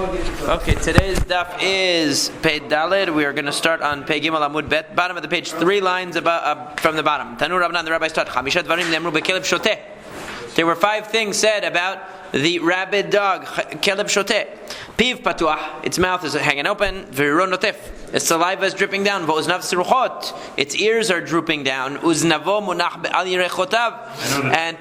Okay, today's daf is Pei Daled. We are going to start on Pei Gimel Amud Bet, bottom of the page, 3 lines from the bottom. Tanu Rabbanan, the rabbis taught, Chamisha Dvarim Nemru Bekeleb Shoteh. There were 5 things said about the rabid dog, Keleb Shoteh. Piv Patuah, its mouth is hanging open. V'Riron Notif, its saliva is dripping down. V'Uznav Siruchot, its ears are drooping down. Uznavo Munach Be'al Yirechotav, and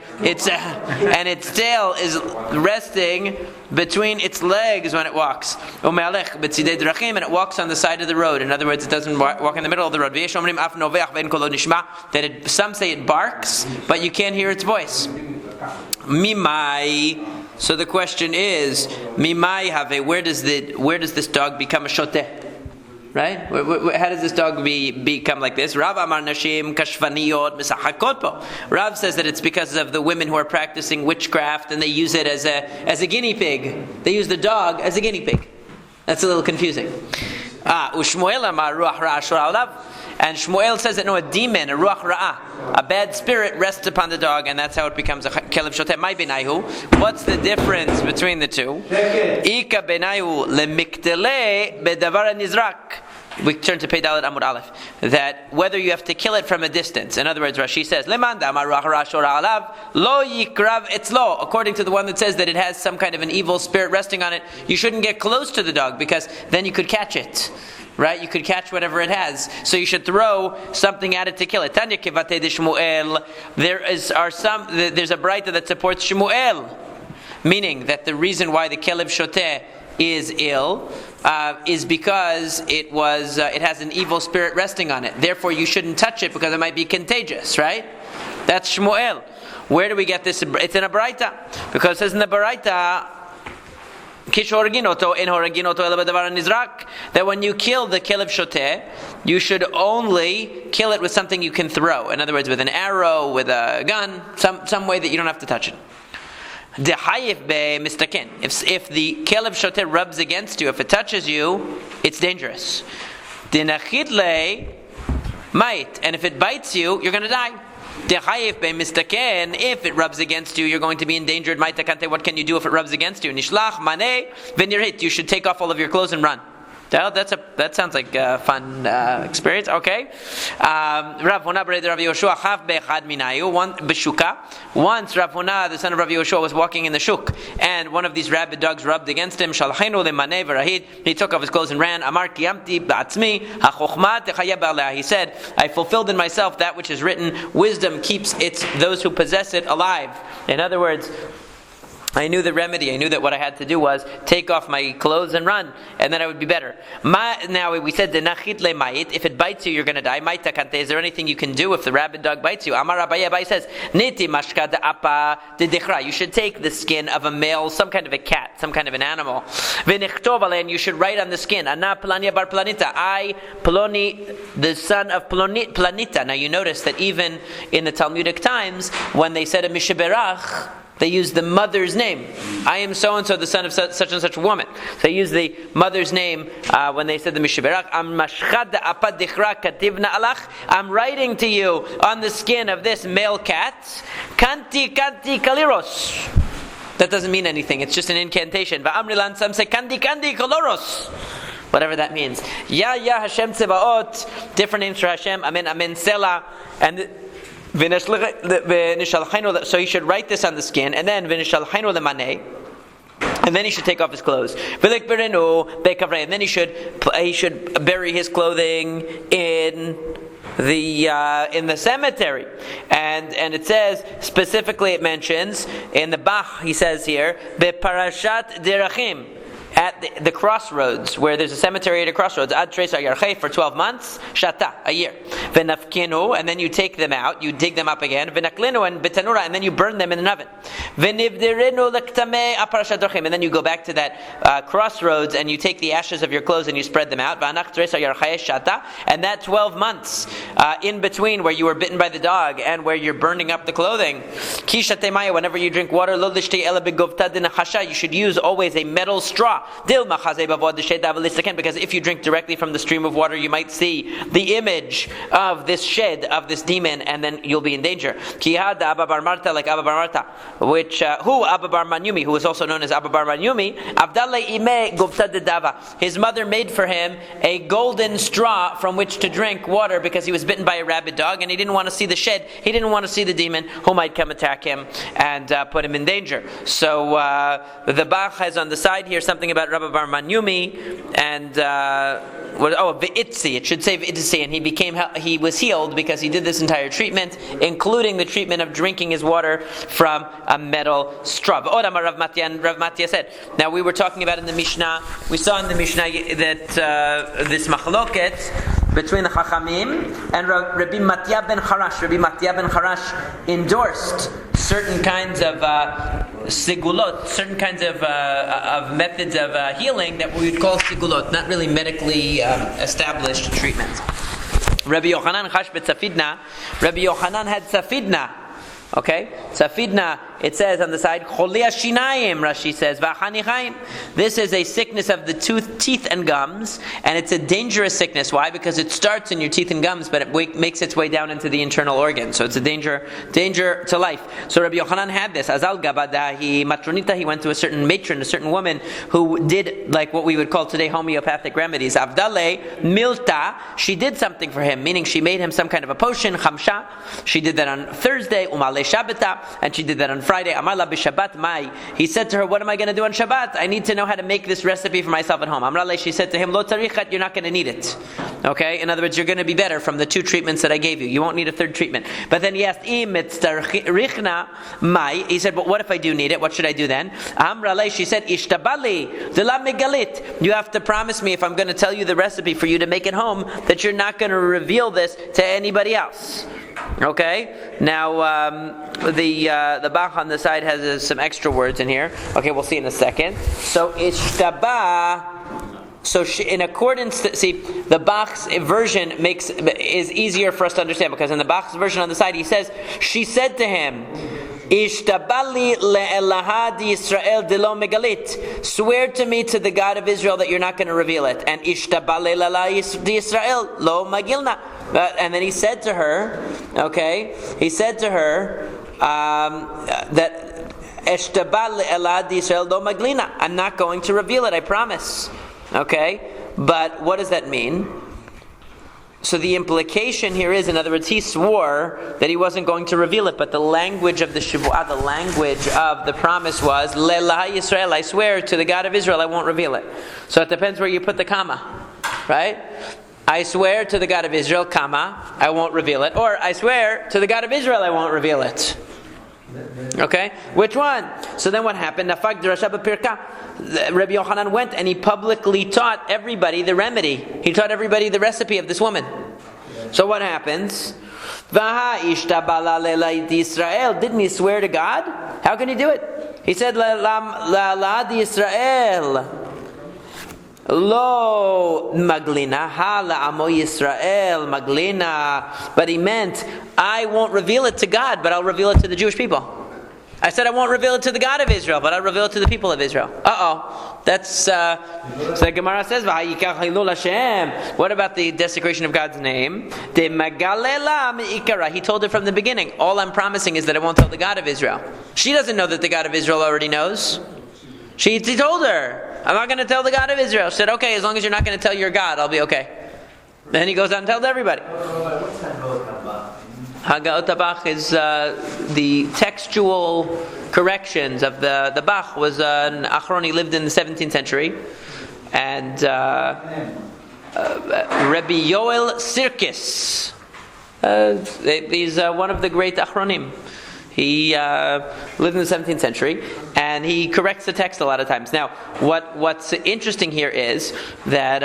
its tail is resting between its legs when it walks. Ume'alech B'Tzidei Drachim, and it walks on the side of the road. In other words, it doesn't walk in the middle of the road. V'Yesh Omrim Af Noveach Ve'en Kolo Nishma, that some say it barks, but you can't hear its voice. Mimai. So the question is, Mimai have, where does this dog become a shoteh? Right? How does this dog become like this? Rav Amar Nashim Kashvaniyot Misachakot po. Rav says that it's because of the women who are practicing witchcraft and they use it as a guinea pig. They use the dog as a guinea pig. That's a little confusing. Ushmuel Amar Ruach Ra'ashur Alav. And Shmuel says that no, a demon, a ruach ra'ah, a bad spirit rests upon the dog, and that's how it becomes a keleb shoteh. My benayhu. What's the difference between the two? Ika benayhu lemiktele bedavar nizrak. We turn to Pei Dalet Amud Aleph. That whether you have to kill it from a distance. In other words, Rashi says, Leman damar ruach ra'ashor alav lo yikrav etzlo. According to the one that says that it has some kind of an evil spirit resting on it, you shouldn't get close to the dog because then you could catch it. Right? You could catch whatever it has. So you should throw something at it to kill it. Tanya kivate de Shmuel. There's a braita that supports Shmuel. Meaning that the reason why the keleb shoteh is ill is because it has an evil spirit resting on it. Therefore you shouldn't touch it because it might be contagious, right? That's Shmuel. Where do we get this? It's in a braita. Because it says in the braita, that when you kill the keleb shoteh, you should only kill it with something you can throw. In other words, with an arrow, with a gun, some way that you don't have to touch it. If the keleb shoteh rubs against you, if it touches you, it's dangerous. And if it bites you, you're going to die. If it rubs against you, you're going to be endangered. What can you do if it rubs against you? You should take off all of your clothes and run. That sounds like a fun experience. Okay. Rav Huna b'rei Rav Yoshua chav be'echad minayu. Once Rav Huna, the son of Rav Yoshua, was walking in the shuk, and one of these rabid dogs rubbed against him. Shalchenu lemanei v'rahid. He took off his clothes and ran. Amar kiyamti ba'atzmi hachokma techaya ba'aleh. He said, I fulfilled in myself that which is written. Wisdom keeps those who possess it alive. In other words, I knew the remedy. I knew that what I had to do was take off my clothes and run, and then I would be better. Now we said if it bites you, you're going to die. Is there anything you can do if the rabid dog bites you? Amar Abaye says, you should take the skin of a male, some kind of a cat, some kind of an animal. And you should write on the skin, Ana Plania bar Planita, I Ploni, the son of Planita. Now you notice that even in the Talmudic times, when they said a Mishaberach, they use the mother's name. I am so-and-so, the son of such and such a woman. So they use the mother's name when they said the Mishaberach. I'm writing to you on the skin of this male cat. Kanti kaliros. That doesn't mean anything. It's just an incantation. Va'amrilan, some say kandi koloros. Whatever that means. Ya Hashem Tzevaot. Different names for Hashem. Amen Sela. And so you should write this on the skin, and then and then he should take off his clothes. And then he should bury his clothing in the cemetery. And it says, specifically it mentions in the Bach, he says here, Beparashat Derachim, at the crossroads, where there's a cemetery at a crossroads, Ad Tres Ayarchei, for 12 months, Shata, a year. V'nafkinu, and then you take them out, you dig them up again. V'naklinu, and betanura, and then you burn them in an oven. V'nivdirinu l'ktamei aparashat drachim, and then you go back to that crossroads, and you take the ashes of your clothes and you spread them out. V'anach Tres Ayarchei Shata, and that 12 months in between where you were bitten by the dog and where you're burning up the clothing. Ki shatei maya, whenever you drink water, lo lishtei ela begovta dinachasha, you should use always a metal straw. Because if you drink directly from the stream of water, you might see the image of this shed, of this demon, and then you'll be in danger. Like Abba Bar Marta, which who Abba Bar Manyumi, who is also known as Abba Bar Manyumi, his mother made for him a golden straw from which to drink water because he was bitten by a rabid dog and he didn't want to see the shed. He didn't want to see the demon who might come attack him and put him in danger. So the Bach has on the side here something about Rabbi Bar Manyumi and V'itzi. It should say V'itzi, and he was healed because he did this entire treatment, including the treatment of drinking his water from a metal straw. Rav Matya said. Now we were talking about in the Mishnah. We saw in the Mishnah that this machloket between the Chachamim and Rabbi Matya ben Harash. Rabbi Matya ben Harash endorsed certain kinds of sigulot, certain kinds of methods of healing that we would call sigulot, not really medically established treatments. Rabbi Yochanan chash betzafidna. Rabbi Yochanan had tzafidna. Okay, tzafidna. It says on the side, Cholei Shinayim, Rashi says, V'achanichaim. This is a sickness of the teeth and gums, and it's a dangerous sickness. Why? Because it starts in your teeth and gums, but it makes its way down into the internal organs. So it's a danger to life. So Rabbi Yochanan had this. Azal Gabadahi Matronita, he went to a certain matron, a certain woman, who did like what we would call today homeopathic remedies. Avdale Milta, she did something for him, meaning she made him some kind of a potion, Chamsha. She did that on Thursday, Umale Shabbata, and she did that on Friday. Amala b'Shabbat Mai. He said to her, "What am I going to do on Shabbat? I need to know how to make this recipe for myself at home." Amrale, she said to him, "Lo tarichat, you're not going to need it." Okay, in other words, you're going to be better from the 2 treatments that I gave you. You won't need a 3rd treatment. But then he asked, "Im mitzarichna Mai." He said, "But what if I do need it? What should I do then?" Amrale, she said, "Ishtabali dela megalit." You have to promise me if I'm going to tell you the recipe for you to make it home that you're not going to reveal this to anybody else. Okay. Now the Bach on the side has some extra words in here. Okay, we'll see in a second. So ishtaba. So in accordance to, see, the Bach's version is easier for us to understand, because in the Bach's version on the side he says, she said to him, Ishtabali le'elahad Yisrael de lo megalit. Swear to me, to the God of Israel, that you're not going to reveal it. And Ishtabali le'la Yisrael lo magilna. And then he said to her, that Ishtabali le'elahad Yisrael lo maglina. I'm not going to reveal it, I promise. Okay? But what does that mean? So the implication here is, in other words, he swore that he wasn't going to reveal it, but the language of the Shivu'ah, the language of the promise was, Le'lah Yisrael, I swear to the God of Israel, I won't reveal it. So it depends where you put the comma, right? I swear to the God of Israel, comma, I won't reveal it. Or, I swear to the God of Israel, I won't reveal it. Okay? Which one? So then what happened? Rabbi Yochanan went and he publicly taught everybody the remedy. He taught everybody the recipe of this woman. So what happens? Didn't he swear to God? How can he do it? He said, Israel. Lo maglina, hala amo Yisrael maglina. But he meant, I won't reveal it to God, but I'll reveal it to the Jewish people. I said I won't reveal it to the God of Israel, but I'll reveal it to the people of Israel. That's so the Gemara says, what about the desecration of God's name? He told her from the beginning, all I'm promising is that I won't tell the God of Israel. She doesn't know that the God of Israel already knows. He told her, I'm not going to tell the God of Israel. She said, okay, as long as you're not going to tell your God, I'll be okay. Then he goes out and tells everybody. Hagaot HaBach is the textual corrections of the Bach. Was an Achron, he lived in the 17th century. And Rabbi Yoel Sirkis, he's one of the great Achronim. He lived in the 17th century, and he corrects the text a lot of times. Now, what's interesting here is that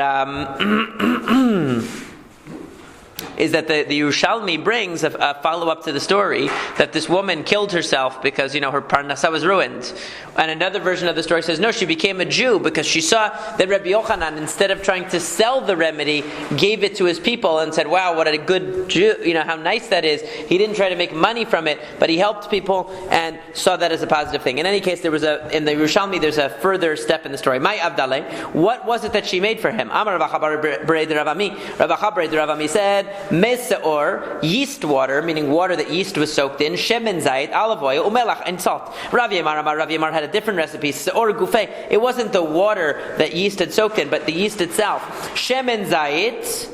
is that the Yerushalmi brings a follow-up to the story that this woman killed herself because, her parnasa was ruined. And another version of the story says, no, she became a Jew because she saw that Rabbi Yochanan, instead of trying to sell the remedy, gave it to his people and said, wow, what a good Jew, how nice that is. He didn't try to make money from it, but he helped people and saw that as a positive thing. In any case, in the Yerushalmi, there's a further step in the story. My Abdaleh, what was it that she made for him? Amar Rav Acha bar Ravami said, Meseor, yeast water, meaning water that yeast was soaked in, shemen zayit, olive oil, umelach, and salt. Rav Yemar had a different recipe, Seor gufei. It wasn't the water that yeast had soaked in, but the yeast itself. Shemen zayit,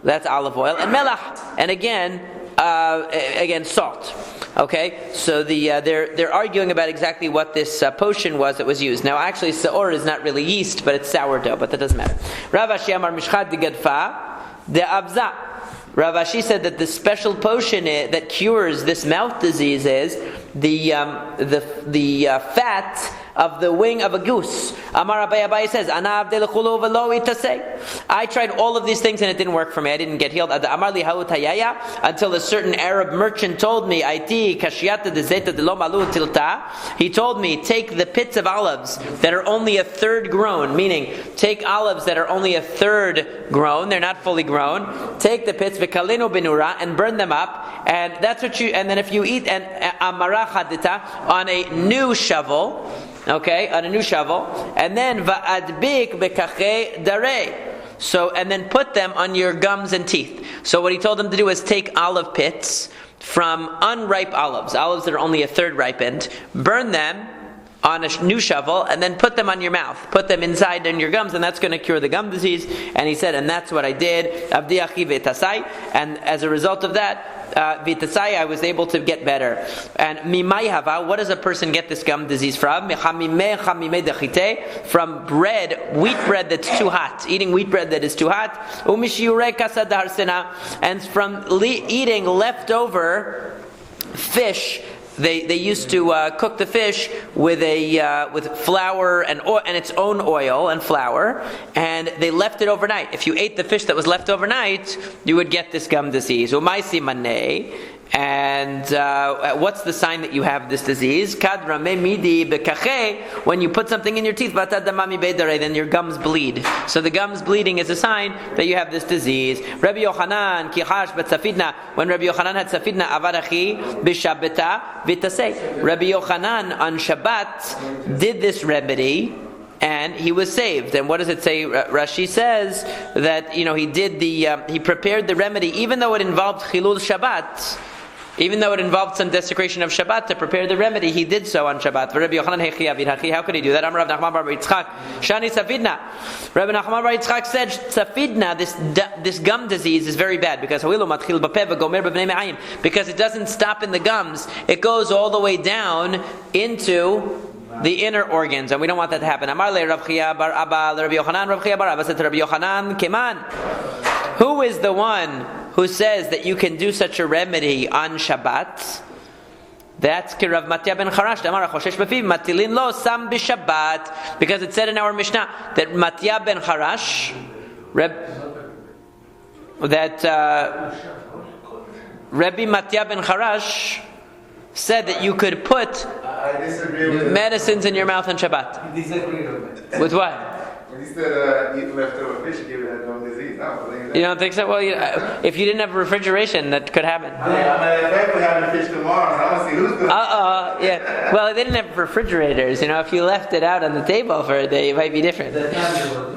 that's olive oil, and melach, and again salt. Okay, so they're arguing about exactly what this potion was that was used. Now, actually, seor is not really yeast, but it's sourdough. But that doesn't matter. Rav Ashi Amar Mishchad de Gadfa de Abza. Rav Ashi said that the special potion that cures this mouth disease is the fat of the wing of a goose. Amar Abaye says, I tried all of these things and it didn't work for me. I didn't get healed. Until a certain Arab merchant told me, he told me, take the pits of olives that are only a third grown, meaning take olives that are only a third grown, they're not fully grown, take the pits and burn them up, and that's what and then if you eat on a new shovel, okay, on a new shovel, and then va'adbik bekache darei. So, and then put them on your gums and teeth. So what he told them to do is take olive pits from unripe olives that are only a third ripened, burn them on a new shovel, and then put them on your mouth. Put them inside in your gums, and that's going to cure the gum disease. And he said, and that's what I did. Avdi achi v'tasai. And as a result of that, v'tasai, I was able to get better. And mimai hava, what does a person get this gum disease from? From bread, wheat bread that's too hot. Eating wheat bread that is too hot. And from eating leftover fish. They used to cook the fish with flour and its own oil and flour, and they left it overnight. If you ate the fish that was left overnight, you would get this gum disease. And what's the sign that you have this disease? When you put something in your teeth, then your gums bleed. So the gums bleeding is a sign that you have this disease. Rabbi Yochanan, when Rabbi Yochanan had safidna, avarachi b'shabbata v'tasei. Rabbi Yochanan on Shabbat did this remedy, and he was saved. And what does it say? Rashi says that he prepared the remedy, even though it involved chilul Shabbat. Even though it involved some desecration of Shabbat to prepare the remedy, he did so on Shabbat. How could he do that? Rav Nachman bar Yitzchak, Shani Safidna. Rabbi Nachman bar Yitzchak said, Safidna, this gum disease is very bad because it doesn't stop in the gums; it goes all the way down into the inner organs, and we don't want that to happen. Amar le Rav Chia bar Abba, Rabbi Yochanan, Rav Chia bar Abba said to Rabbi Yochanan, Keman, who is the one who says that you can do such a remedy on Shabbat? That's Rav Matya ben Charash. Amar Choshesh b'fiv matilin lo sam b'Shabbat, because it said in our Mishnah that Matya ben Charash, Rabbi Matya ben Charash said that you could put medicines in your mouth on Shabbat. I disagree with that. With what? When he said eat leftover fish, give it no disease. No, you don't think so? Well, if you didn't have refrigeration, that could happen. I'm definitely having fish tomorrow, so I want to see who's going to... Yeah. Well, they didn't have refrigerators. If you left it out on the table for a day, it might be different.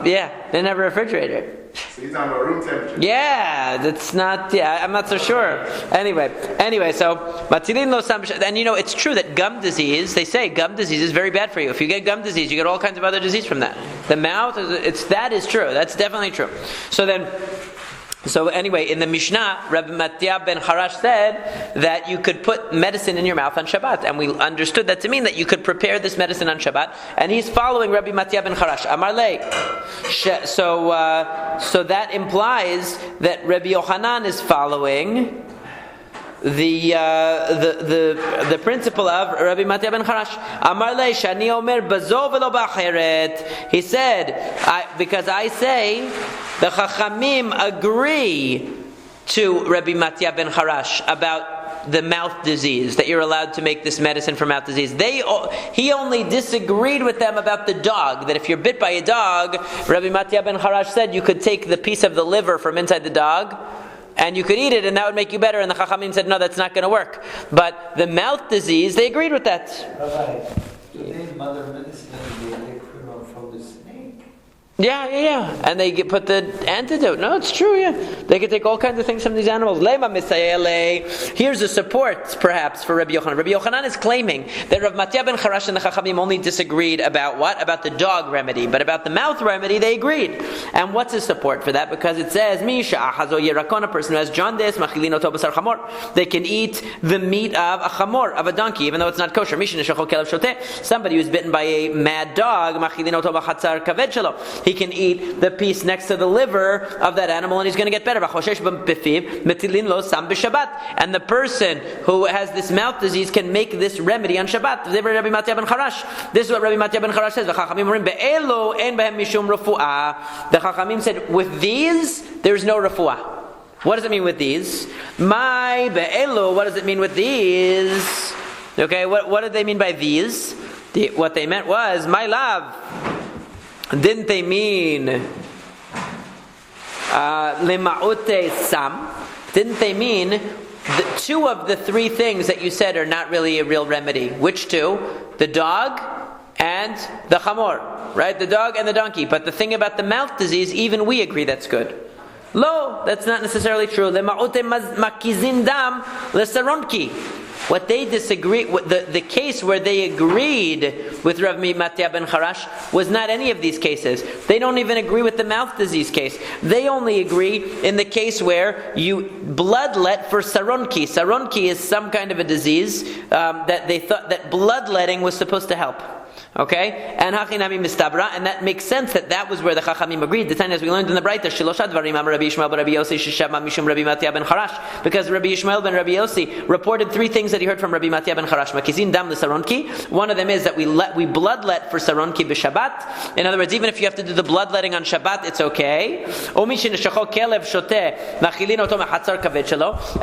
Yeah, they didn't have a refrigerator. So you're talking about room temperature? Yeah, that's not. Yeah, I'm not so sure. Anyway, so matilin lo sam. And it's true that gum disease. They say gum disease is very bad for you. If you get gum disease, you get all kinds of other disease from that. The mouth, that is true. That's definitely true. So anyway, in the Mishnah, Rabbi Matya ben Charash said that you could put medicine in your mouth on Shabbat, and we understood that to mean that you could prepare this medicine on Shabbat, and he's following Rabbi Matya ben Charash. Amar le. So that implies that Rabbi Yochanan is following the principle of Rabbi Matya ben Charash. Amar le shani omer bazo velo b'acheret. He said, because I say the Chachamim agree to Rabbi Matya ben Harash about the mouth disease, that you're allowed to make this medicine for mouth disease. He only disagreed with them about the dog, that if you're bit by a dog, Rabbi Matya ben Harash said you could take the piece of the liver from inside the dog and you could eat it and that would make you better, and the Chachamim said no, that's not going to work. But the mouth disease, they agreed with that. Rabbi, do they mother medicine and they take from the snake? Yeah. And they put the antidote. No, it's true, yeah. They could take all kinds of things from these animals. Lema misayele. Here's a support, perhaps, for Rabbi Yochanan. Rabbi Yochanan is claiming that Rav Matya ben Harash and the Chachamim only disagreed about what? About the dog remedy. But about the mouth remedy, they agreed. And what's his support for that? Because it says, Misha ahazo yerakon, a person who has jaundice, machilin oto basar chamor. They can eat the meat of a chamor, of a donkey, even though it's not kosher. Misha neshachol kelev shoteh. Somebody who's bitten by a mad dog, machilin oto bachatzar kaved shelo. He can eat the piece next to the liver of that animal and he's going to get better. And the person who has this mouth disease can make this remedy on Shabbat. This is what Rabbi Matya ben Harash says. The Chachamim said, with these, there's no refuah. What does it mean with these? What does it mean with these? Okay, what did they mean by these? What they meant was, my love. Didn't they mean lema'ute sam? Didn't they mean the two of the three things that you said are not really a real remedy? Which two? The dog and the chamor, right? The dog and the donkey. But the thing about the mouth disease, even we agree that's good. Lo, that's not necessarily true. Lema'ute makizin dam lesaronki. What they disagree, the case where they agreed with Rav Matya ben Harash was not any of these cases. They don't even agree with the mouth disease case. They only agree in the case where you bloodlet for saronki. Saronki is some kind of a disease that they thought that bloodletting was supposed to help. Okay, and hachinami mistabra, and that makes sense that was where the Chachamim agreed. The time as we learned in the Braita, Shilosha Dvarim Amar Rabbi Yishmael ben Rabbi Yossi Sheshama Mishum Rabbi Matya ben Harash, because Rabbi Yishmael ben Rabbi Yossi reported three things that he heard from Rabbi Matya ben Harash. Makizin dam l'saronki. One of them is that we bloodlet for saronki b'Shabbat. In other words, even if you have to do the bloodletting on Shabbat, it's okay.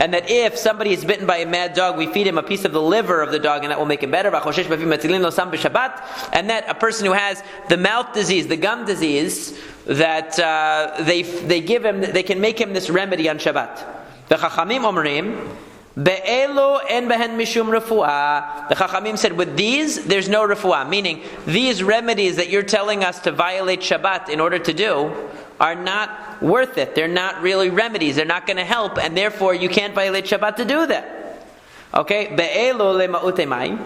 And that if somebody is bitten by a mad dog, we feed him a piece of the liver of the dog, and that will make him better. And that a person who has the mouth disease, the gum disease, that they give him, they can make him this remedy on Shabbat. The Chachamim omrim, be'elo en behen mishum refuah. The Chachamim said, with these, there's no refuah. Meaning, these remedies that you're telling us to violate Shabbat in order to do are not worth it. They're not really remedies. They're not going to help, and therefore you can't violate Shabbat to do that. Okay, be'elu lema'ute mayim.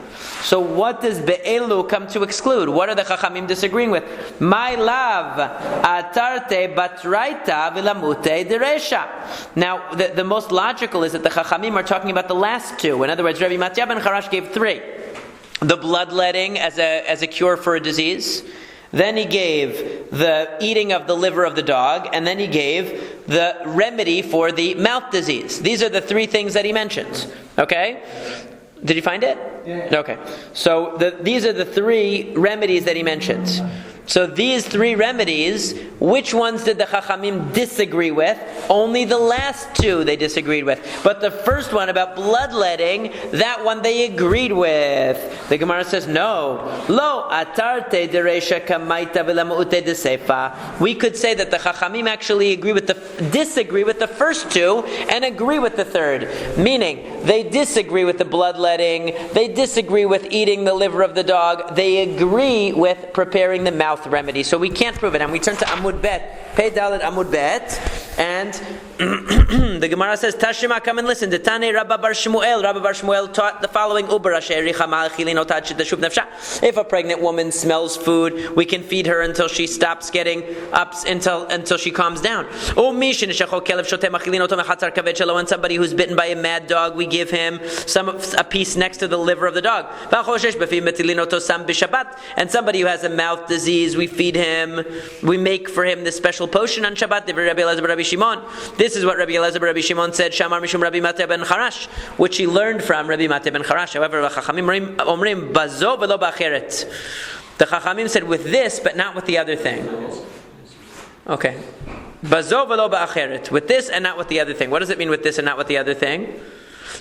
So what does be'elu come to exclude? What are the Chachamim disagreeing with? My love, atarte batraita v'lamute deresha. Now, the most logical is that the Chachamim are talking about the last two. In other words, Rabbi Matya ben Harash gave three: the bloodletting as a cure for a disease. Then he gave the eating of the liver of the dog, and then he gave the remedy for the mouth disease. These are the three things that he mentions. Okay? Did you find it? Yeah. Okay. So these are the three remedies that he mentions. So these three remedies, which ones did the Chachamim disagree with? Only the last two they disagreed with. But the first one about bloodletting, that one they agreed with. The Gemara says, no. Lo atarte deresha kamaita v'lamu'ute desefa. We could say that the Chachamim actually disagree with the first two and agree with the third. Meaning, they disagree with the bloodletting, they disagree with eating the liver of the dog, they agree with preparing the mouth remedy. So we can't prove it. And we turn to Amud Bet, Pei Dalet Amud Bet, and the Gemara says, Tashima, come and listen. Detane Rabba Bar Shmuel taught the following: if a pregnant woman smells food, we can feed her until she stops getting up, until she calms down. And somebody who's bitten by a mad dog, we give him a piece next to the liver of the dog. And somebody who has a mouth disease, we feed him, we make for him this special potion on Shabbat. This is what Rabbi Elazar Rabbi Shimon said, Shamar Mishum Rabbi Matya ben Harash, which he learned from Rabbi Matya ben Harash. However, the Chachamim omrim bazo v'lo b'acheret. The Chachamim said with this, but not with the other thing. Okay. Bazo v'lo ba'acheret. With this and not with the other thing. What does it mean with this and not with the other thing?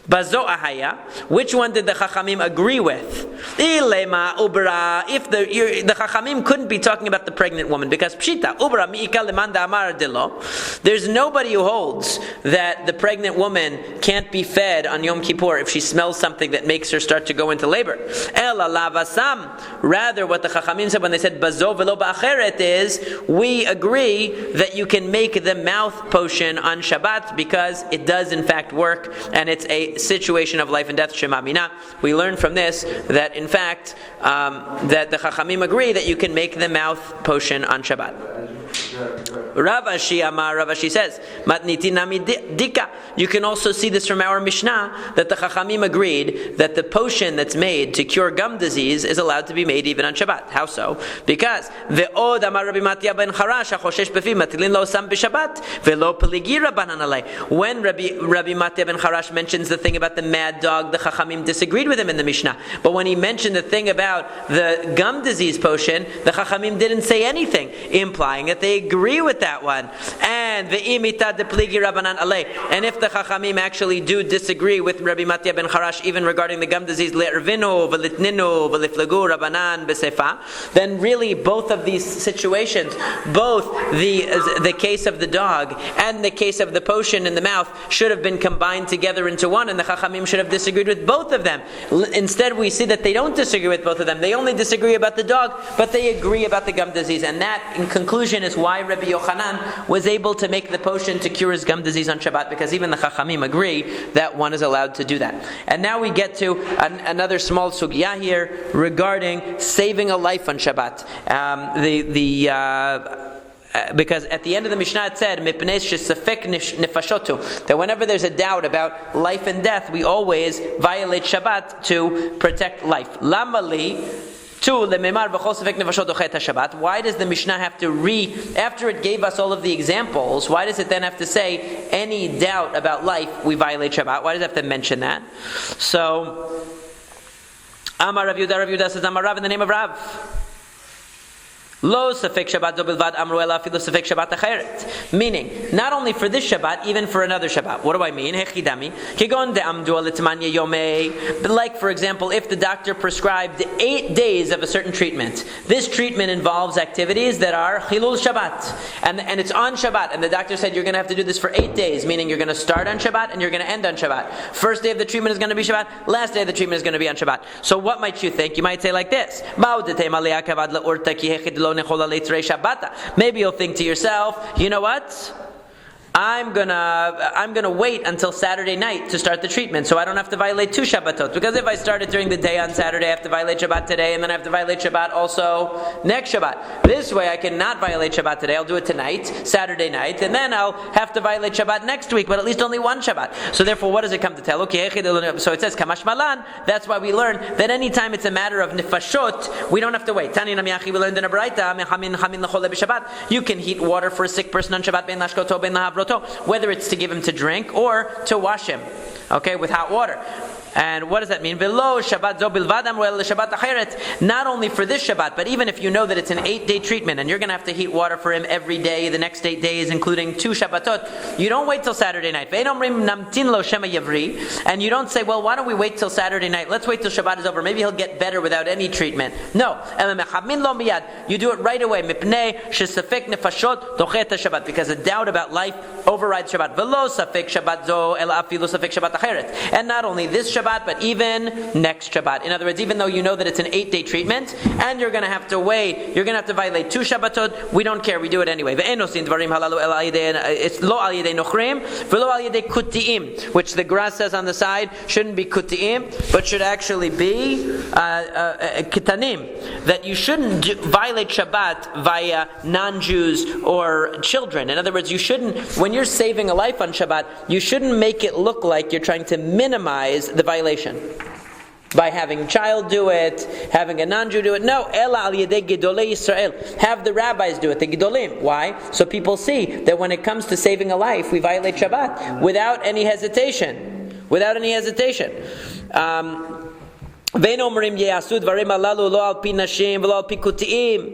Bazo ahaya. Which one did the Chachamim agree with? Ilema ubra. If the Chachamim couldn't be talking about the pregnant woman because pshita ubra miika lemanda amar dilo. There's nobody who holds that the pregnant woman can't be fed on Yom Kippur if she smells something that makes her start to go into labor. Ela lavasam. Rather, what the Chachamim said when they said bazo v'lo ba'acheret is we agree that you can make the mouth potion on Shabbat because it does in fact work and it's a situation of life and death. Shema mina. We learn from this that in fact that the Chachamim agree that you can make the mouth potion on Shabbat. Rav Ashi says, Matniti nami dika. You can also see this from our Mishnah that the Chachamim agreed that the potion that's made to cure gum disease is allowed to be made even on Shabbat. How so? Because ve'od amar Rabbi Matya ben Charash hachoshesh befiv matilin lo sam b'Shabbat ve'lo peligi Rabbanan alei. When Rabbi Matya ben Charash mentions the thing about the mad dog, the Chachamim disagreed with him in the Mishnah. But when he mentioned the thing about the gum disease potion, the Chachamim didn't say anything, implying that they agree with that one. And ve'imita de pligi Rabbanan alei. And if the Chachamim actually do disagree with Rabbi Matya ben Charash even regarding the gum disease, le'ervinu v'litninu v'liflagu Rabbanan b'sefa, then really both of these situations, both the case of the dog and the case of the potion in the mouth should have been combined together into one, and the Chachamim should have disagreed with both of them. Instead, we see that they don't disagree with both of them. They only disagree about the dog, but they agree about the gum disease. And that, in conclusion, is why Rabbi Yochanan was able to make the potion to cure his gum disease on Shabbat, because even the Chachamim agree that one is allowed to do that. And now we get to another small sugya here regarding saving a life on Shabbat. Because at the end of the Mishnah it said that whenever there's a doubt about life and death, we always violate Shabbat to protect life. Lamali. Why does the Mishnah have to after it gave us all of the examples, why does it then have to say any doubt about life we violate Shabbat? Why does it have to mention that? So Amar Rav Yehuda says Amar Rav in the name of Rav. Lo safek Shabbat do bilvad amru ela afilu safek Shabbat acheret. Meaning, not only for this Shabbat, even for another Shabbat. What do I mean? Hechidami. Kigon de amdu alitmanya yomei. Like, for example, if the doctor prescribed 8 days of a certain treatment. This treatment involves activities that are chilul Shabbat. And it's on Shabbat. And the doctor said, you're going to have to do this for 8 days. Meaning, you're going to start on Shabbat and you're going to end on Shabbat. First day of the treatment is going to be Shabbat. Last day of the treatment is going to be on Shabbat. So what might you think? You might say like this. Maybe you'll think to yourself, you know what? I'm gonna wait until Saturday night to start the treatment, so I don't have to violate 2 Shabbatot. Because if I start it during the day on Saturday, I have to violate Shabbat today, and then I have to violate Shabbat also next Shabbat. This way, I cannot violate Shabbat today. I'll do it tonight, Saturday night, and then I'll have to violate Shabbat next week, but at least only 1 Shabbat. So therefore, what does it come to tell? Okay, so it says Kamash Malan. That's why we learn that anytime it's a matter of nefashot, we don't have to wait. Tani Namiyachi, we learned in a Braita, you can heat water for a sick person on Shabbat ben lashkoto ben lahavroto, whether it's to give him to drink or to wash him, okay, with hot water. And what does that mean? Velo Shabbat zo bilvad amru el Shabbat acheret. Not only for this Shabbat, but even if you know that it's an 8-day treatment and you're going to have to heat water for him every day, the next 8 days, including 2 Shabbatot, you don't wait till Saturday night. And you don't say, well, why don't we wait till Saturday night? Let's wait till Shabbat is over. Maybe he'll get better without any treatment. No. You do it right away. Because a doubt about life overrides Shabbat. Velo safek Shabbat zo el afilu safek Shabbat acheret. And not only this Shabbat, but even next Shabbat. In other words, even though you know that it's an 8-day treatment, and you're going to have to wait, you're going to have to violate 2 Shabbatot, we don't care, we do it anyway. It's lo al yedei nochrim, v'lo al yedei kuti'im, which the grass says on the side shouldn't be kuti'im, but should actually be kitanim. That you shouldn't violate Shabbat via non-Jews or children. In other words, you shouldn't, when you're saving a life on Shabbat, you shouldn't make it look like you're trying to minimize the violation by having a child do it, having a non-Jew do it. No, ela al yedei gedolei Yisrael. Have the rabbis do it, the gedolim. Why? So people see that when it comes to saving a life, we violate Shabbat without any hesitation. Without any hesitation. ואין אומרים יעשו דברים הללו לא על פי נשים ולא על פי קוטעים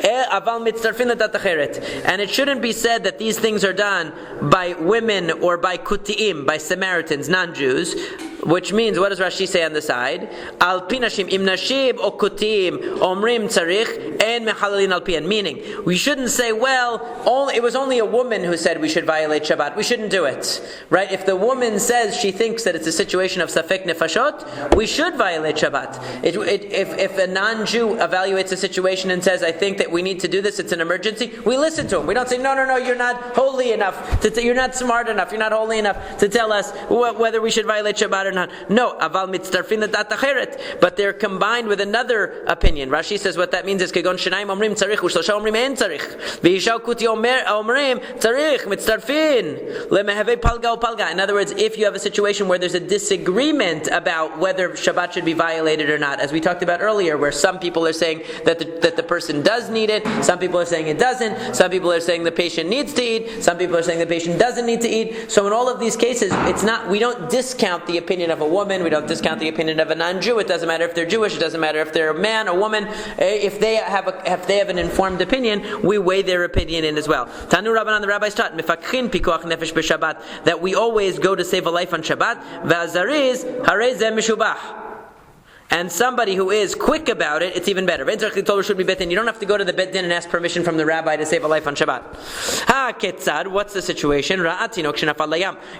אבל מצטרפים לדת אחרת. And it shouldn't be said that these things are done by women or by kuti'im, by Samaritans, non-Jews, which means, what does Rashi say on the side? Al pi nashim im nashib o kuti'im omrim tzarich en mechalalin al pian. Meaning, we shouldn't say, well, it was only a woman who said we should violate Shabbat. We shouldn't do it. Right? If the woman says she thinks that it's a situation of safek nefashot, we should violate Shabbat. If a non-Jew evaluates a situation and says, I think that we need to do this, it's an emergency, we listen to him. We don't say, no, you're not holy enough, you're not smart enough, you're not holy enough to tell us whether we should violate Shabbat or not. No, aval mitztarfin ledat acheret, but they're combined with another opinion. Rashi says what that means is kegon shenayim omrim tzarich u'shlosha omrim en tzarich v'yishav kuti omrim tzarich mitztarfin lemehave palga upalga. In other words, if you have a situation where there's a disagreement about whether Shabbat should be violated or not, as we talked about earlier, where some people are saying that the person does need it, some people are saying it doesn't, some people are saying the patient needs to eat, some people are saying the patient doesn't need to eat. So in all of these cases, we don't discount the opinion of a woman, we don't discount the opinion of a non-Jew. It doesn't matter if they're Jewish, it doesn't matter if they're a man or woman. If they have an informed opinion, we weigh their opinion in as well. Tanu Rabbanan, the rabbis taught mefakhin pikuach nefesh b'Shabbat, that we always go to save a life on Shabbat. V'azariz harei zeh mishubach. And somebody who is quick about it, it's even better. Should be bet din. You don't have to go to the bet din and ask permission from the rabbi to save a life on Shabbat. Ha ketzad, what's the situation?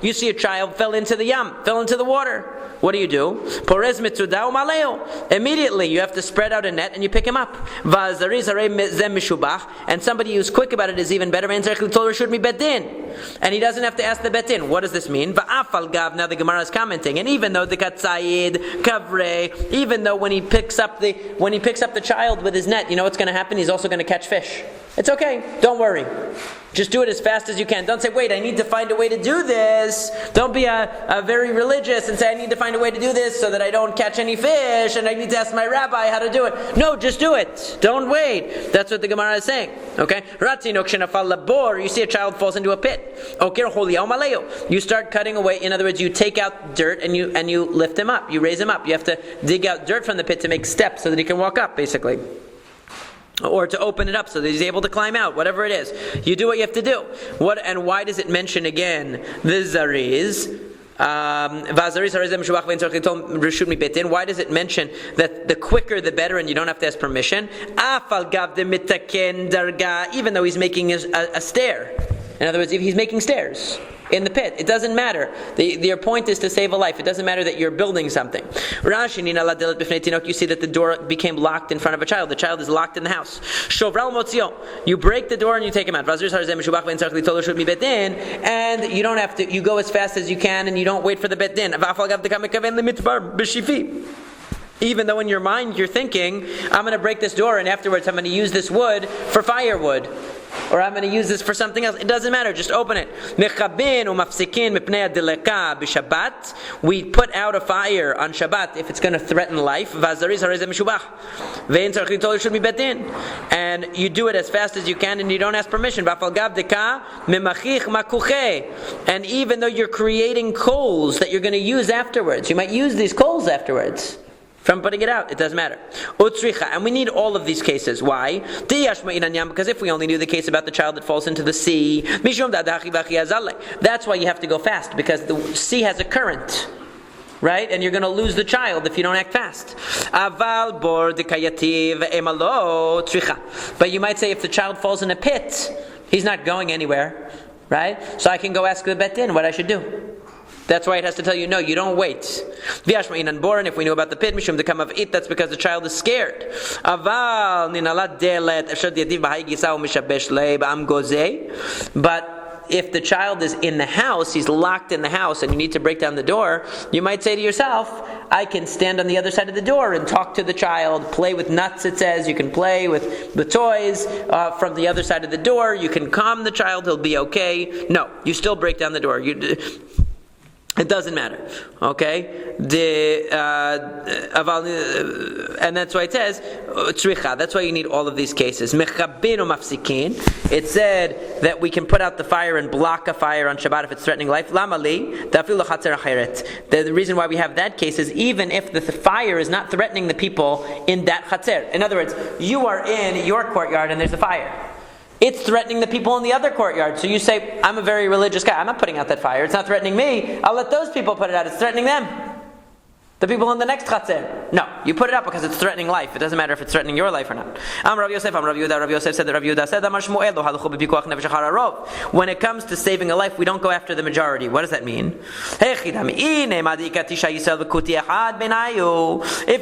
You see a child fell into the yam, fell into the water. What do you do? Porez mitzuda u'maleo. Immediately you have to spread out a net and you pick him up. And somebody who's quick about it is even better. And he doesn't have to ask the bet din. What does this mean? Now the Gemara is commenting, and even though the katzayid, kavrei, even though when he picks up the child with his net, you know what's going to happen? He's also going to catch fish. It's okay. Don't worry. Just do it as fast as you can. Don't say, wait, I need to find a way to do this. Don't be a very religious and say, I need to find a way to do this so that I don't catch any fish and I need to ask my rabbi how to do it. No, just do it. Don't wait. That's what the Gemara is saying. Okay? You see a child falls into a pit. You start cutting away. In other words, you take out dirt and you lift him up. You raise him up. You have to dig out dirt from the pit to make steps so that he can walk up, basically. Or to open it up so that he's able to climb out, whatever it is. You do what you have to do. And why does it mention again the zariz? Why does it mention that the quicker the better and you don't have to ask permission? Even though he's making a stair. In other words, if he's making stairs in the pit, it doesn't matter. Your point is to save a life. It doesn't matter that you're building something. You see that the door became locked in front of a child. The child is locked in the house. You break the door and you take him out. And you don't have to. You go as fast as you can and you don't wait for the bet din. Even though in your mind you're thinking, I'm going to break this door and afterwards I'm going to use this wood for firewood. Or I'm going to use this for something else. It doesn't matter. Just open it. We put out a fire on Shabbat if it's going to threaten life. And you do it as fast as you can and you don't ask permission. And even though you're creating coals that you're going to use afterwards, you might use these coals afterwards. From putting it out, it doesn't matter. And we need all of these cases. Why? Because if we only knew the case about the child that falls into the sea, that's why you have to go fast, because the sea has a current. Right? And you're going to lose the child if you don't act fast. But you might say if the child falls in a pit, he's not going anywhere. Right? So I can go ask the bet din what I should do. That's why it has to tell you, no, you don't wait. If we knew about the pit, mishum dekam of it, that's because the child is scared. But if the child is in the house, he's locked in the house, and you need to break down the door, you might say to yourself, I can stand on the other side of the door and talk to the child, play with nuts, it says. You can play with the toys from the other side of the door. You can calm the child, he'll be okay. No, you still break down the door. It doesn't matter, okay? And that's why it says tzricha. That's why you need all of these cases. Mechabin mafsikin. It said that we can put out the fire and block a fire on Shabbat if it's threatening life. Lamali dafil chatzer acheret. The reason why we have that case is even if the fire is not threatening the people in that chatzer. In other words, you are in your courtyard and there's a fire. It's threatening the people in the other courtyard. So you say, I'm a very religious guy. I'm not putting out that fire. It's not threatening me. I'll let those people put it out. It's threatening them. The people in the next chatzir. No, you put it out because it's threatening life. It doesn't matter if it's threatening your life or not. Rav Yosef. Rav Yosef said that Rav Yehuda said, when it comes to saving a life, we don't go after the majority. What does that mean? If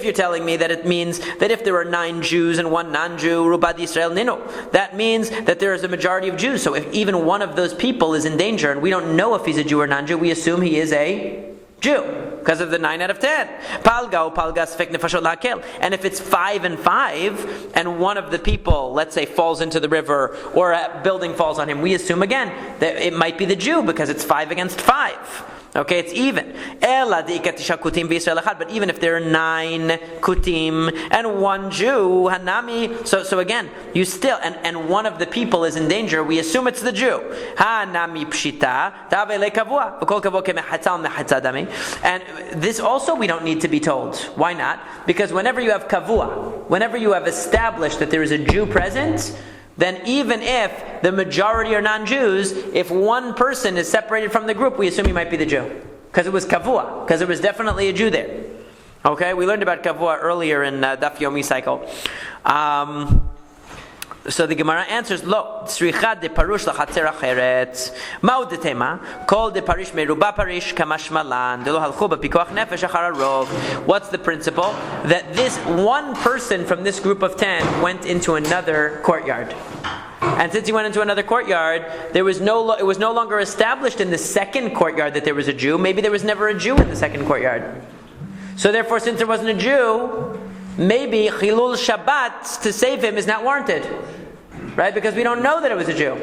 you're telling me that it means that if there are 9 Jews and 1 non-Jew, Rubad Yisrael Nino, that means that there is a majority of Jews. So if even one of those people is in danger and we don't know if he's a Jew or non-Jew, we assume he is a Jew because of the 9 out of 10. And if it's 5 and 5, and one of the people, let's say, falls into the river or a building falls on him, we assume again that it might be the Jew because it's 5 against 5. Okay, it's even. But even if there are 9 kutim and 1 Jew, hanami. So again, you still and one of the people is in danger. We assume it's the Jew. Hanami pshita. And this also we don't need to be told. Why not? Because whenever you have kavua, whenever you have established that there is a Jew present, then even if the majority are non-Jews, if one person is separated from the group, we assume he might be the Jew. Because it was kavua, because there was definitely a Jew there. Okay, we learned about kavua earlier in Daf Yomi cycle. So the Gemara answers, Lo, tzricha de parush lachatzer acheret. Ma'u de tema, kol de parish meruba parish kamashmalan, de lo halchu b'pikuach nefesh achar harov. What's the principle? That this one person from this group of 10 went into another courtyard. And since he went into another courtyard, it was no longer established in the second courtyard that there was a Jew. Maybe there was never a Jew in the second courtyard. So therefore, since there wasn't a Jew, maybe Chilul Shabbat to save him is not warranted. Right? Because we don't know that it was a Jew.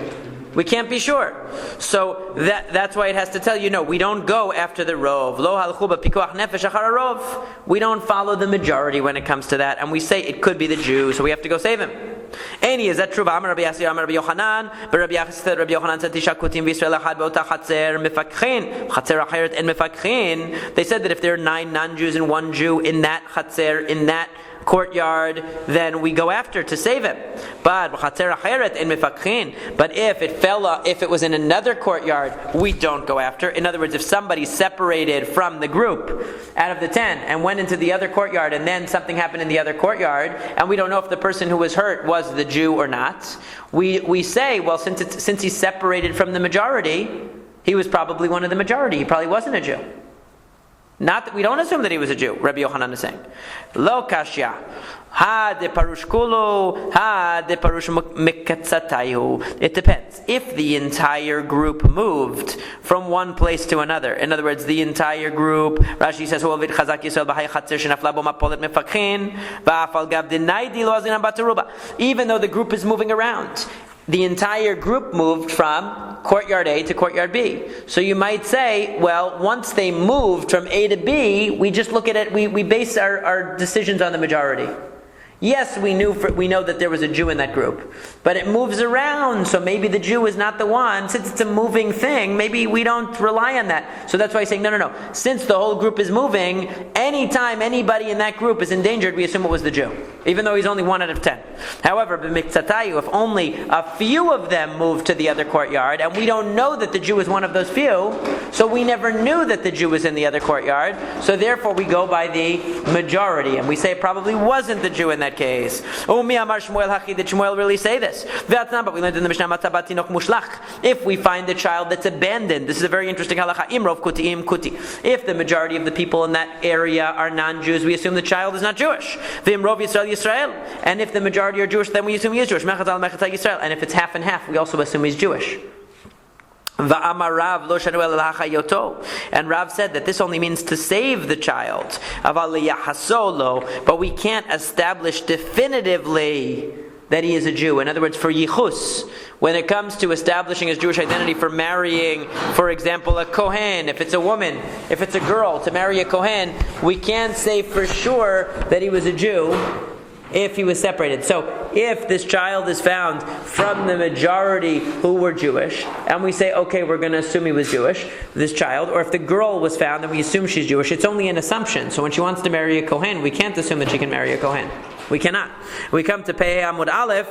We can't be sure. So that's why it has to tell you, no, we don't go after the rov. Lo halchu b'pikuach nefesh achar harov. We don't follow the majority when it comes to that. And we say it could be the Jew, so we have to go save him. Any is that true? Amar Rabbi Yasir, Amar Rabbi Yochanan. But Rabbi Yochanan said, Tisha kutim v'Yisrael achad be'ota chatzer mefakchin. Chatzer acheret en mefakchin. They said that if there are 9 non-Jews and 1 Jew in that chatzer, in that courtyard, then we go after to save him. But if it was in another courtyard, we don't go after. In other words, if somebody separated from the group out of the 10 and went into the other courtyard, and then something happened in the other courtyard, and we don't know if the person who was hurt was the Jew or not, we say, well, since he separated from the majority, he was probably one of the majority. He probably wasn't a Jew. Not that we don't assume that he was a Jew. Rabbi Yochanan is saying, Lo kashya, ha de parush kulu, ha de parush mikatzatayu. It depends. If the entire group moved from one place to another, in other words, the entire group, Rashi says, Hu ovid chazak Yisrael b'hay chatzer shenafla bo mapolet mefakhin, va'afal gav denaidi lo azinam bataruba. Even though the group is moving around, the entire group moved from courtyard A to courtyard B. So you might say, well, once they moved from A to B, we just look at it, we base our decisions on the majority. Yes, we know that there was a Jew in that group, but it moves around, so maybe the Jew is not the one. Since it's a moving thing, maybe we don't rely on that. So that's why he's saying, no. Since the whole group is moving, anytime anybody in that group is endangered, we assume it was the Jew, even though he's only 1 out of 10. However, b'miktzatayu, if only a few of them moved to the other courtyard, and we don't know that the Jew is one of those few, so we never knew that the Jew was in the other courtyard, so therefore we go by the majority, and we say it probably wasn't the Jew in that case. Umi Amar Shmuel Hachi, did Shmuel really say this? But we learned in the Mishnah, if we find a child that's abandoned, this is a very interesting halacha. Imrov kuti im kuti. If the majority of the people in that area are non-Jews, we assume the child is not Jewish. V'imrov Yisrael Yisrael. And if the majority are Jewish, then we assume he is Jewish. And if it's half and half, we also assume he's Jewish. And Rav said that this only means to save the child. But we can't establish definitively that he is a Jew. In other words, for yichus, when it comes to establishing his Jewish identity, for marrying, for example, a Kohen, if it's a woman, if it's a girl, to marry a Kohen, we can't say for sure that he was a Jew if he was separated. So if this child is found from the majority who were Jewish, and we say, okay, we're going to assume he was Jewish, this child, or if the girl was found and we assume she's Jewish, it's only an assumption. So when she wants to marry a Kohen, we can't assume that she can marry a Kohen. We cannot. We come to Pei Amud Aleph.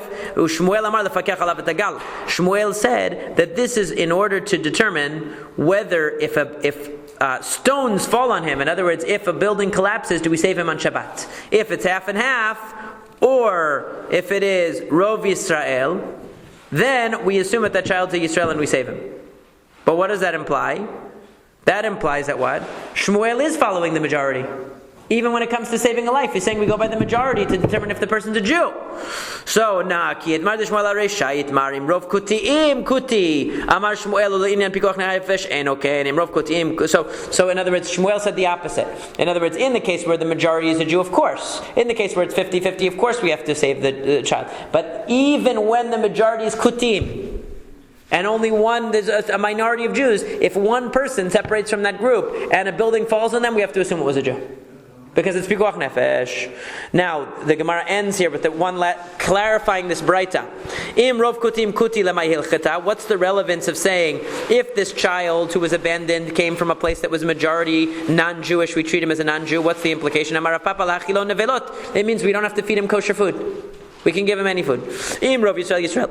Shmuel said that this is in order to determine whether if stones fall on him. In other words, if a building collapses, do we save him on Shabbat? If it's half and half, or if it is Rov Yisrael, then we assume that child's a Yisrael and we save him. But what does that imply? That implies that what? Shmuel is following the majority. Even when it comes to saving a life, he's saying we go by the majority to determine if the person's a Jew. So, ki et mar de Shmuel areshayit marim rov kutiim kuti amar Shmuel u'inyan pikoch nehayfesh en okenim rov kutiim. So in other words, Shmuel said the opposite. In other words, in the case where the majority is a Jew, of course. In the case where it's 50-50, of course we have to save the child. But even when the majority is kutim, and only there's a minority of Jews, if one person separates from that group and a building falls on them, we have to assume it was a Jew. Because it's pikuach nefesh. Now, the Gemara ends here with the clarifying this braita. Im rov kutim kuti lemay hilcheta. What's the relevance of saying if this child who was abandoned came from a place that was majority non-Jewish, we treat him as a non-Jew? What's the implication? Amar papa lachilo nevelot. It means we don't have to feed him kosher food. We can give him any food. Im rov Yisrael.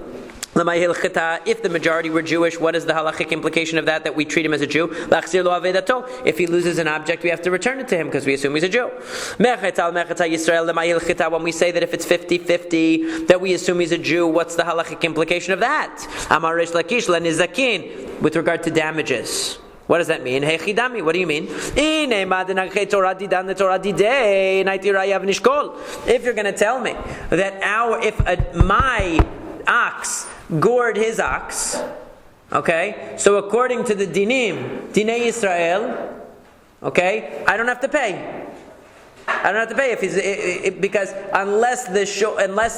If the majority were Jewish, what is the halachic implication of that? That we treat him as a Jew? If he loses an object, we have to return it to him because we assume he's a Jew. When we say that if it's 50-50, that we assume he's a Jew, what's the halachic implication of that? With regard to damages. What does that mean? Hey chidami, what do you mean? If you're going to tell me that my ox gored his ox, okay? So according to the Dinei Yisrael, okay, I don't have to pay. I don't have to pay because unless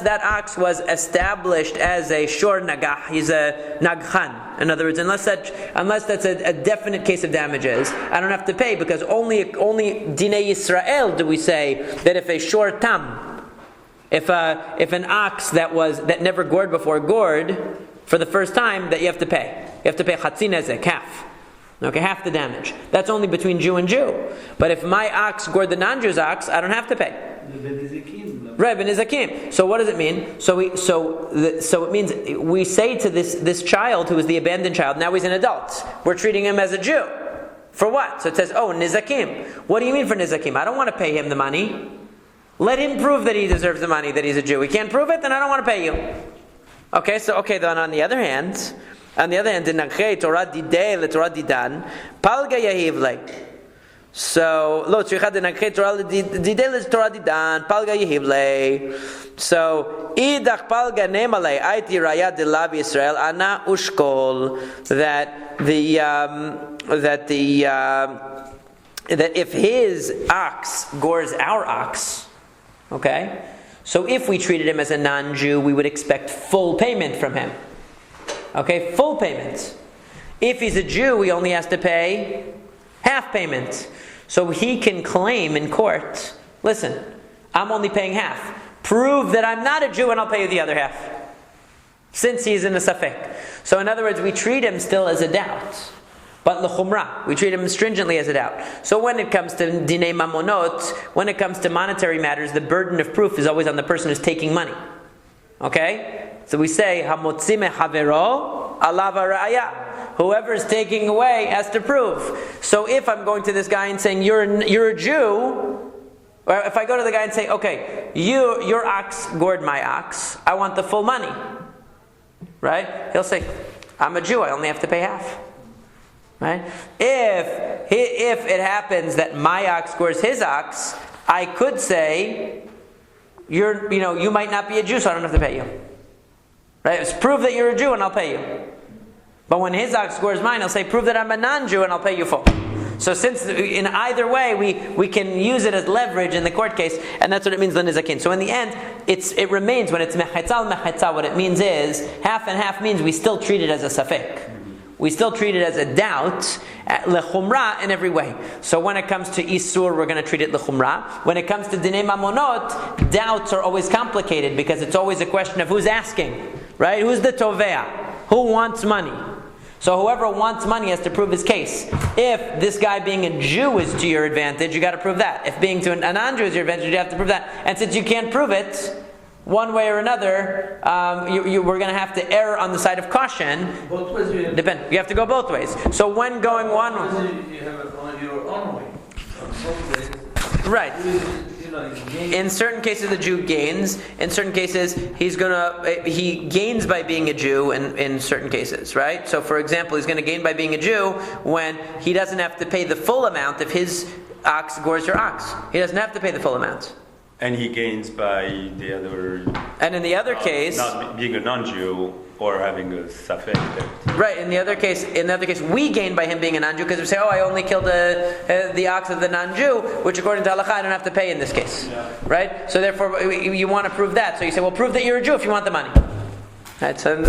that ox was established as a shor nagah, he's a nagchan. In other words, unless that's a definite case of damages, I don't have to pay because only Dinei Yisrael do we say that if a shor tam, if an ox that never gored before gored for the first time, that you have to pay. You have to pay chatzin nezek, half. Okay, half the damage. That's only between Jew and Jew. But if my ox gored the non-Jew's ox, I don't have to pay. Right, ben nizakim. So what does it mean? So it means we say to this child who is the abandoned child, now he's an adult. We're treating him as a Jew. For what? So it says, nizakim. What do you mean for nizakim? I don't want to pay him the money. Let him prove that he deserves the money, that he's a Jew. He can't prove it, then I don't want to pay you. Then on the other hand, dinachrei Torah didei leTorah didan, palga yahivle. So, lo tzricha dinachrei Torah didei leTorah didan, palga yahivle. So, idach palga nemale aiti raya de lav Yisrael ana ushkol. That if his ox gores our ox, okay? So if we treated him as a non-Jew, we would expect full payment from him. Okay, full payment. If he's a Jew, he only has to pay half payment. So he can claim in court, listen, I'm only paying half. Prove that I'm not a Jew and I'll pay you the other half. Since he's in a safek. So in other words, we treat him still as a doubt. But l'chumrah, we treat him stringently as a doubt. So when it comes to dinei mamonot, when it comes to monetary matters, the burden of proof is always on the person who's taking money. Okay? So we say, hamotzi mehavero alav haraya. Whoever is taking away has to prove. So if I'm going to this guy and saying, you're a Jew, or if I go to the guy and say, okay, your ox gored my ox, I want the full money. Right? He'll say, I'm a Jew, I only have to pay half. Right? If it happens that my ox gores his ox, I could say, you might not be a Jew, so I don't have to pay you. Right? It's prove that you're a Jew and I'll pay you. But when his ox gores mine, I'll say, prove that I'm a non-Jew and I'll pay you full. So since in either way we can use it as leverage in the court case, and that's what it means l'nizakin. So in the end, it remains when it's mechatza. What it means is half and half means we still treat it as a safek. We still treat it as a doubt, lechumra in every way. So when it comes to isur, we're going to treat it lechumra. When it comes to dinei mamonot, doubts are always complicated because it's always a question of who's asking, right? Who's the tovea? Who wants money? So whoever wants money has to prove his case. If this guy being a Jew is to your advantage, you got to prove that. If being to a non-Jew is your advantage, you have to prove that. And since you can't prove it, one way or another, we're going to have to err on the side of caution. Both ways you have. You have to go both ways. So when going one way, You have it on your own way. Both ways. right? You In certain cases, the Jew gains. In certain cases, he gains by being a Jew. In certain cases, right? So, for example, he's going to gain by being a Jew when he doesn't have to pay the full amount if his ox gores your ox. He doesn't have to pay the full amount. And he gains by the other. And in the other case, not being a non-Jew or having a safek. right? In the other case, we gain by him being a non-Jew because we say, "Oh, I only killed the ox of the non-Jew," which according to halacha I don't have to pay in this case, right? So therefore, you want to prove that. So you say, "Well, prove that you're a Jew if you want the money." Right? So.